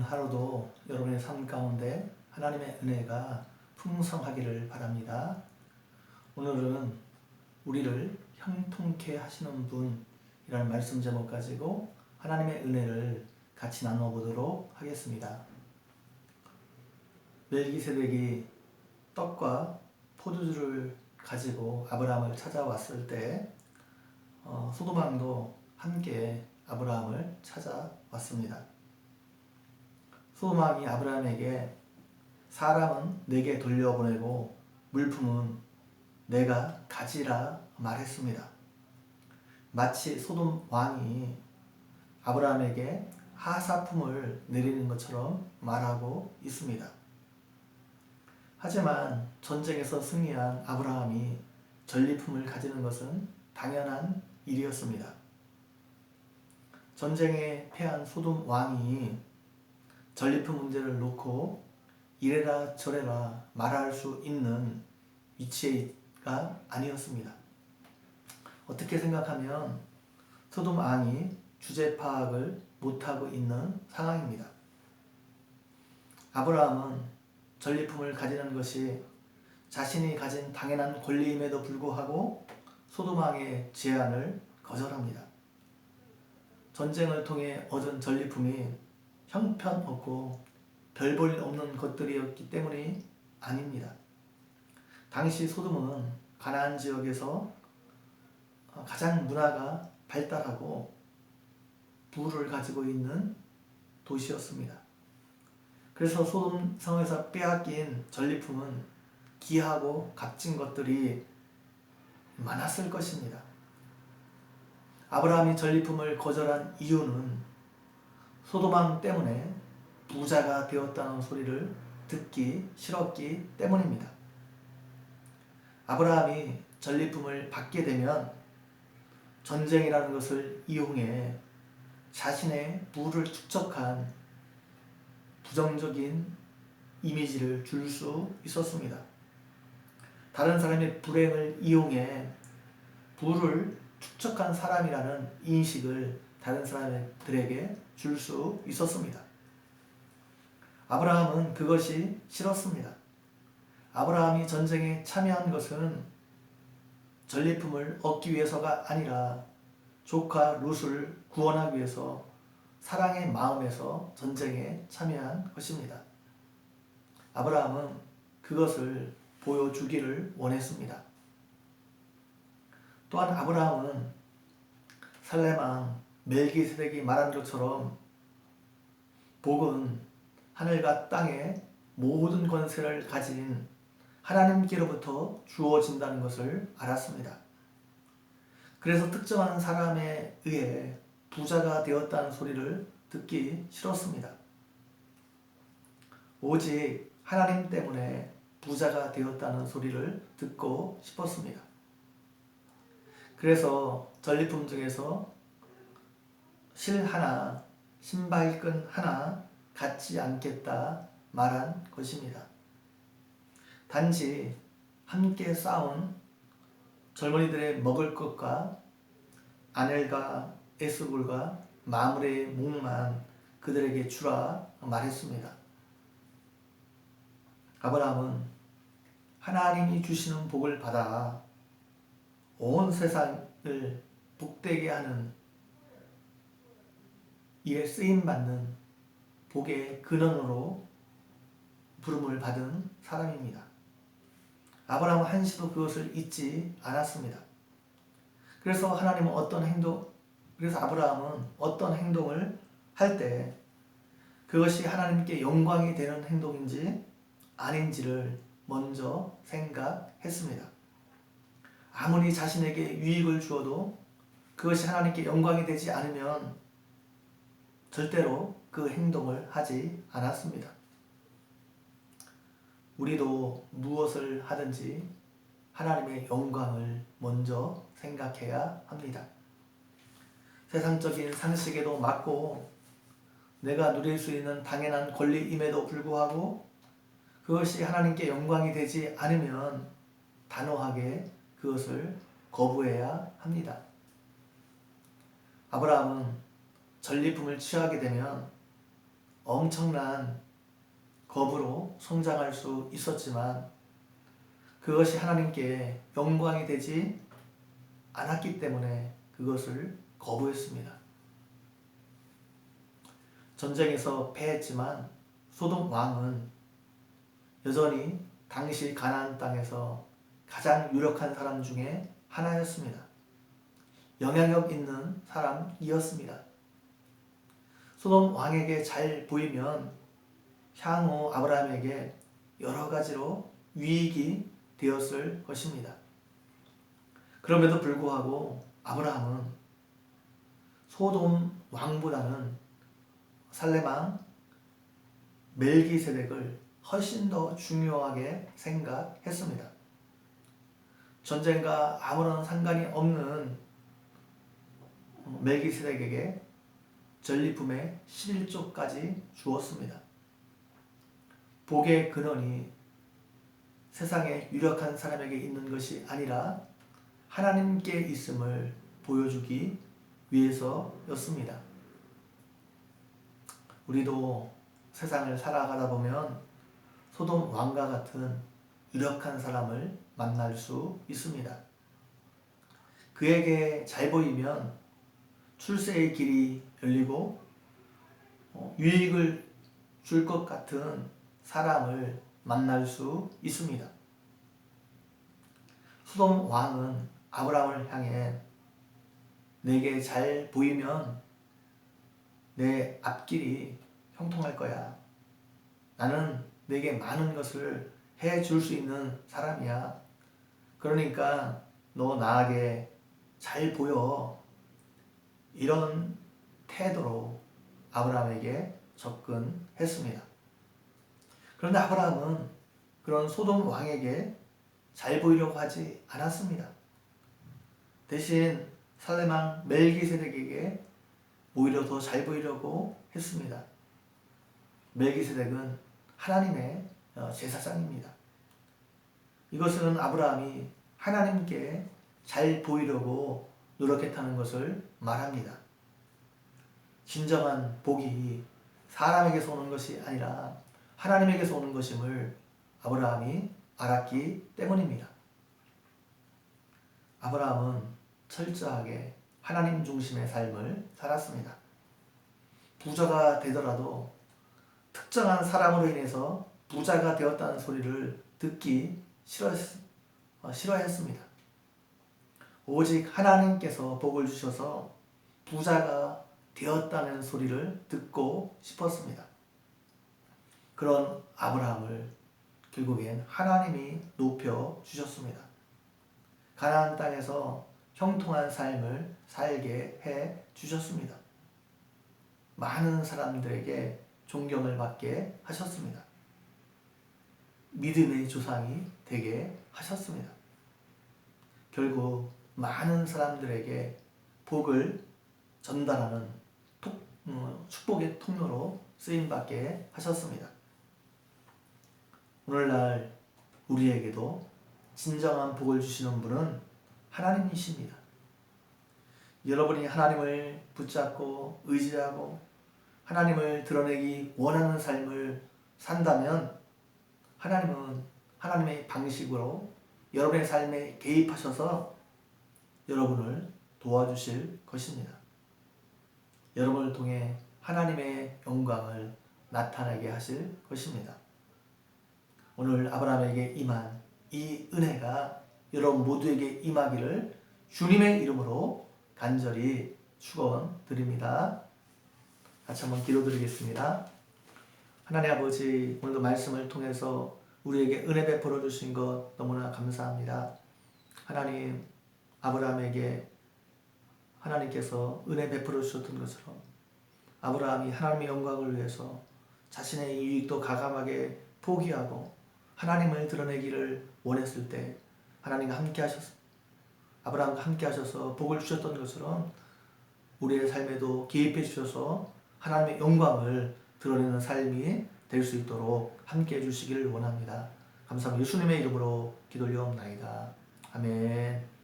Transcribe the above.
하루도 여러분의 삶 가운데 하나님의 은혜가 풍성하기를 바랍니다. 오늘은 우리를 형통케 하시는 분이라는 말씀 제목 가지고 하나님의 은혜를 같이 나눠보도록 하겠습니다. 멜기세덱이 떡과 포도주를 가지고 아브라함을 찾아왔을 때 소돔왕도 함께 아브라함을 찾아왔습니다. 소돔왕이 아브라함에게 사람은 내게 돌려보내고 물품은 내가 가지라 말했습니다. 마치 소돔왕이 아브라함에게 하사품을 내리는 것처럼 말하고 있습니다. 하지만 전쟁에서 승리한 아브라함이 전리품을 가지는 것은 당연한 일이었습니다. 전쟁에 패한 소돔 왕이 전리품 문제를 놓고 이래라 저래라 말할 수 있는 위치가 아니었습니다. 어떻게 생각하면 소돔 왕이 주제 파악을 못하고 있는 상황입니다. 아브라함은 전리품을 가지는 것이 자신이 가진 당연한 권리임에도 불구하고 소돔 왕의 제안을 거절합니다. 전쟁을 통해 얻은 전리품이 형편없고 별 볼 일 없는 것들이었기 때문이 아닙니다. 당시 소돔은 가나안 지역에서 가장 문화가 발달하고 부를 가지고 있는 도시였습니다. 그래서 소돔 성에서 빼앗긴 전리품은 귀하고 값진 것들이 많았을 것입니다. 아브라함이 전리품을 거절한 이유는 소돔왕 때문에 부자가 되었다는 소리를 듣기 싫었기 때문입니다. 아브라함이 전리품을 받게 되면 전쟁이라는 것을 이용해 자신의 부를 축적한 부정적인 이미지를 줄 수 있었습니다. 다른 사람의 불행을 이용해 부를 축적한 사람이라는 인식을 다른 사람들에게 줄 수 있었습니다. 아브라함은 그것이 싫었습니다. 아브라함이 전쟁에 참여한 것은 전리품을 얻기 위해서가 아니라 조카 룻을 구원하기 위해서 사랑의 마음에서 전쟁에 참여한 것입니다. 아브라함은 그것을 보여주기를 원했습니다. 또한 아브라함은 살렘왕 멜기세덱이 말한 것처럼 복은 하늘과 땅의 모든 권세를 가진 하나님께로부터 주어진다는 것을 알았습니다. 그래서 특정한 사람에 의해 부자가 되었다는 소리를 듣기 싫었습니다. 오직 하나님 때문에 부자가 되었다는 소리를 듣고 싶었습니다. 그래서 전리품 중에서 실 하나, 신발끈 하나 갖지 않겠다 말한 것입니다. 단지 함께 싸운 젊은이들의 먹을 것과 아넬과 에스골과 마므레의 묵만 그들에게 주라 말했습니다. 아브라함은 하나님이 주시는 복을 받아 온 세상을 복되게 하는 일에 쓰임받는 복의 근원으로 부름을 받은 사람입니다. 아브라함은 한시도 그것을 잊지 않았습니다. 그래서 아브라함은 어떤 행동을 할 때 그것이 하나님께 영광이 되는 행동인지 아닌지를 먼저 생각했습니다. 아무리 자신에게 유익을 주어도 그것이 하나님께 영광이 되지 않으면 절대로 그 행동을 하지 않았습니다. 우리도 무엇을 하든지 하나님의 영광을 먼저 생각해야 합니다. 세상적인 상식에도 맞고 내가 누릴 수 있는 당연한 권리임에도 불구하고 그것이 하나님께 영광이 되지 않으면 단호하게 그것을 거부해야 합니다. 아브라함은 전리품을 취하게 되면 엄청난 겁으로 성장할 수 있었지만 그것이 하나님께 영광이 되지 않았기 때문에 그것을 거부했습니다. 전쟁에서 패했지만 소돔 왕은 여전히 당시 가나안 땅에서 가장 유력한 사람 중에 하나였습니다. 영향력 있는 사람이었습니다. 소돔 왕에게 잘 보이면 향후 아브라함에게 여러 가지로 유익이 되었을 것입니다. 그럼에도 불구하고 아브라함은 소돔 왕보다는 살렘 왕 멜기세덱을 훨씬 더 중요하게 생각했습니다. 전쟁과 아무런 상관이 없는 멜기세덱에게 전리품의 11조까지 주었습니다. 복의 근원이 세상에 유력한 사람에게 있는 것이 아니라 하나님께 있음을 보여주기 위해서였습니다. 우리도 세상을 살아가다 보면 소돔 왕과 같은 유력한 사람을 만날 수 있습니다. 그에게 잘 보이면 출세의 길이 열리고 유익을 줄 것 같은 사람을 만날 수 있습니다. 소돔 왕은 아브라함을 향해 내게 잘 보이면 내 앞길이 형통할 거야. 나는 내게 많은 것을 해줄 수 있는 사람이야. 그러니까 너 나에게 잘 보여. 이런 태도로 아브라함에게 접근했습니다. 그런데 아브라함은 그런 소돔 왕에게 잘 보이려고 하지 않았습니다. 대신 살렘 왕 멜기세덱에게 오히려 더 잘 보이려고 했습니다. 멜기세덱은 하나님의 제사장입니다. 이것은 아브라함이 하나님께 잘 보이려고 노력했다는 것을 말합니다. 진정한 복이 사람에게서 오는 것이 아니라 하나님에게서 오는 것임을 아브라함이 알았기 때문입니다. 아브라함은 철저하게 하나님 중심의 삶을 살았습니다. 부자가 되더라도 특정한 사람으로 인해서 부자가 되었다는 소리를 듣기 싫어했습니다. 오직 하나님께서 복을 주셔서 부자가 되었다는 소리를 듣고 싶었습니다. 그런 아브라함을 결국엔 하나님이 높여 주셨습니다. 가나안 땅에서 형통한 삶을 살게 해 주셨습니다. 많은 사람들에게 존경을 받게 하셨습니다. 믿음의 조상이 되게 하셨습니다. 결국 많은 사람들에게 복을 전달하는 축복의 통로로 쓰임받게 하셨습니다. 오늘날 우리에게도 진정한 복을 주시는 분은 하나님이십니다. 여러분이 하나님을 붙잡고 의지하고 하나님을 드러내기 원하는 삶을 산다면 하나님은 하나님의 방식으로 여러분의 삶에 개입하셔서 여러분을 도와주실 것입니다. 여러분을 통해 하나님의 영광을 나타나게 하실 것입니다. 오늘 아브라함에게 임한 이 은혜가 여러분 모두에게 임하기를 주님의 이름으로 간절히 축원드립니다. 같이 한번 기도드리겠습니다. 하나님 아버지, 오늘도 말씀을 통해서 우리에게 은혜 베풀어 주신 것 너무나 감사합니다. 하나님, 아브라함에게 하나님께서 은혜 베풀어 주셨던 것처럼 아브라함이 하나님의 영광을 위해서 자신의 이익도 가감하게 포기하고 하나님을 드러내기를 원했을 때 하나님과 함께 하셔서 아브라함과 함께 하셔서 복을 주셨던 것처럼 우리의 삶에도 개입해 주셔서 하나님의 영광을 드러내는 삶이 될 수 있도록 함께 해주시기를 원합니다. 감사합니다. 예수님의 이름으로 기도 올려옵나이다. 아멘.